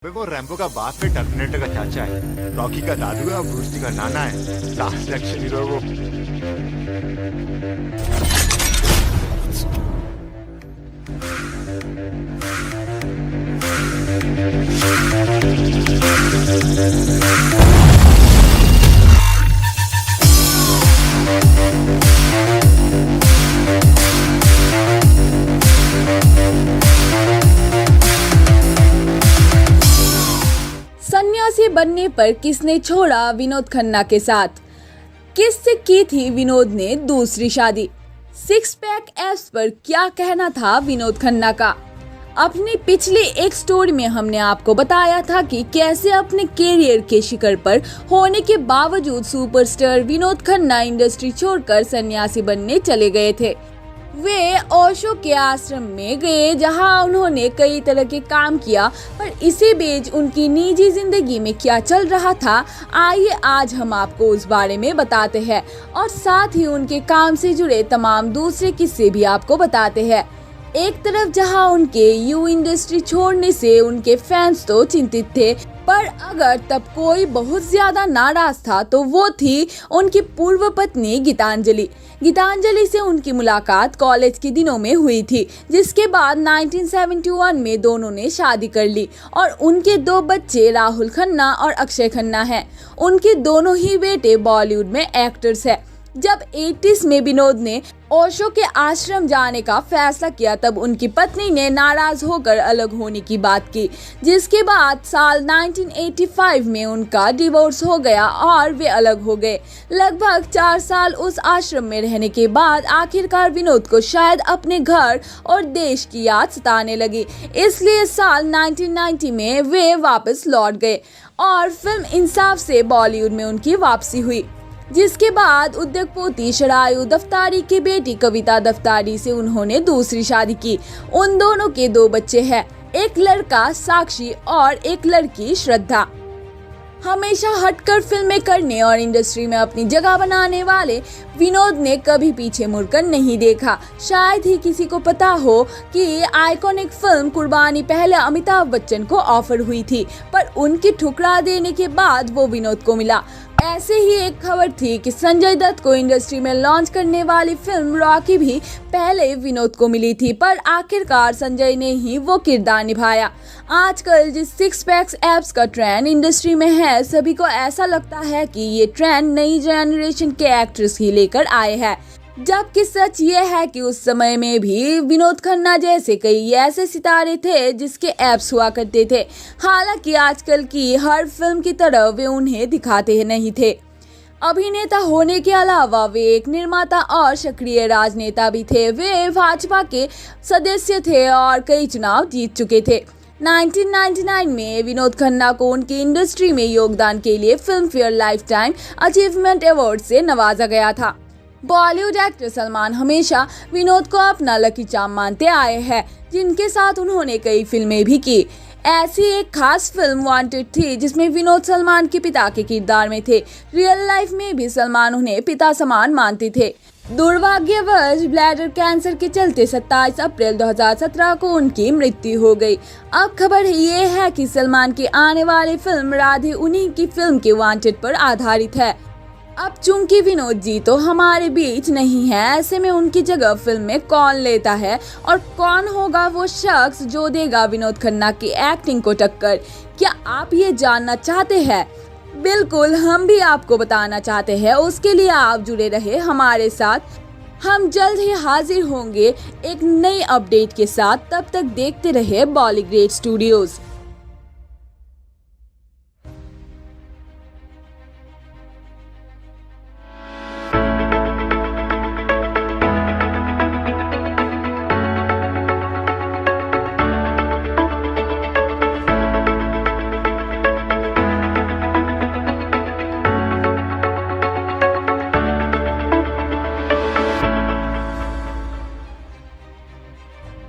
वो रैम्बो का बाप है, टर्मिनेटर का चाचा है, रॉकी का दादू है और ब्रूस ली का नाना है। लास्ट एक्शन हीरो वो। सन्यासी बनने पर किसने छोड़ा विनोद खन्ना के साथ? किससे की थी विनोद ने दूसरी शादी? सिक्स पैक एप्स पर क्या कहना था विनोद खन्ना का? अपनी पिछली एक स्टोरी में हमने आपको बताया था कि कैसे अपने कैरियर के शिखर पर होने के बावजूद सुपरस्टार विनोद खन्ना इंडस्ट्री छोड़कर सन्यासी बनने चले गए थे। वे ओशो के आश्रम में गए जहां उन्होंने कई तरह के काम किया, पर इसी बीच उनकी निजी जिंदगी में क्या चल रहा था, आइए आज हम आपको उस बारे में बताते हैं और साथ ही उनके काम से जुड़े तमाम दूसरे किस्से भी आपको बताते हैं। एक तरफ जहां उनके यू इंडस्ट्री छोड़ने से उनके फैंस तो चिंतित थे, पर अगर तब कोई बहुत ज्यादा नाराज था तो वो थी उनकी पूर्व पत्नी गीतांजलि से उनकी मुलाकात कॉलेज के दिनों में हुई थी, जिसके बाद 1971 में दोनों ने शादी कर ली और उनके दो बच्चे राहुल खन्ना और अक्षय खन्ना हैं। उनके दोनों ही बेटे बॉलीवुड में एक्टर्स हैं। जब 80s में विनोद ने ओशो के आश्रम जाने का फैसला किया, तब उनकी पत्नी ने नाराज होकर अलग होने की बात की, जिसके बाद साल 1985 में उनका डिवोर्स हो गया और वे अलग हो गए। लगभग 4 साल उस आश्रम में रहने के बाद आखिरकार विनोद को शायद अपने घर और देश की याद सताने लगी, इसलिए साल 1990 में वे वापस लौट गए और फिल्म इंसाफ से बॉलीवुड में उनकी वापसी हुई, जिसके बाद उद्योगपति शरायु दफ्तारी की बेटी कविता दफ्तारी से उन्होंने दूसरी शादी की। उन दोनों के 2 बच्चे हैं, एक लड़का साक्षी और एक लड़की श्रद्धा। हमेशा हटकर फिल्में करने और इंडस्ट्री में अपनी जगह बनाने वाले विनोद ने कभी पीछे मुड़कर नहीं देखा। शायद ही किसी को पता हो कि आइकॉनिक फिल्म कुर्बानी पहले अमिताभ बच्चन को ऑफर हुई थी, पर उनकी ठुकरा देने के बाद वो विनोद को मिला। ऐसे ही एक खबर थी कि संजय दत्त को इंडस्ट्री में लॉन्च करने वाली फिल्म रॉकी भी पहले विनोद को मिली थी, पर आखिरकार संजय ने ही वो किरदार निभाया। आजकल जिस सिक्स पैक्स एप्स का ट्रेंड इंडस्ट्री में है, सभी को ऐसा लगता है कि ये ट्रेंड नई जनरेशन के एक्ट्रेस ही लेकर आए हैं, जबकि सच ये है कि उस समय में भी विनोद खन्ना जैसे कई ऐसे सितारे थे जिसके एप्स हुआ करते थे। हालांकि आजकल की हर फिल्म की तरह वे उन्हें दिखाते नहीं थे। अभिनेता होने के अलावा वे एक निर्माता और सक्रिय राजनेता भी थे। वे भाजपा के सदस्य थे और कई चुनाव जीत चुके थे। 1999 में विनोद खन्ना को उनकी इंडस्ट्री में योगदान के लिए film fair life time achievement award से नवाजा गया था। बॉलीवुड एक्टर सलमान हमेशा विनोद को अपना लकी चार्म मानते आए हैं, जिनके साथ उन्होंने कई फिल्में भी की। ऐसी एक खास फिल्म वांटेड थी जिसमें विनोद सलमान के पिता के किरदार में थे। रियल लाइफ में भी सलमान उन्हें पिता समान मानते थे। दुर्भाग्यवश ब्लैडर कैंसर के चलते 27 अप्रैल 2017 को उनकी मृत्यु हो गई। अब खबर ये है कि सलमान की आने वाली फिल्म राधे उन्हीं की फिल्म के वांटेड पर आधारित है। अब चूंकि विनोद जी तो हमारे बीच नहीं है, ऐसे में उनकी जगह फिल्म में कौन लेता है और कौन होगा वो शख्स जो देगा विनोद खन्ना की एक्टिंग को टक्कर? क्या आप ये जानना चाहते हैं? बिल्कुल, हम भी आपको बताना चाहते हैं। उसके लिए आप जुड़े रहे हमारे साथ। हम जल्द ही हाजिर होंगे एक नई अपडेट के साथ। तब तक देखते रहे बॉलीग्रेड स्टूडियोज।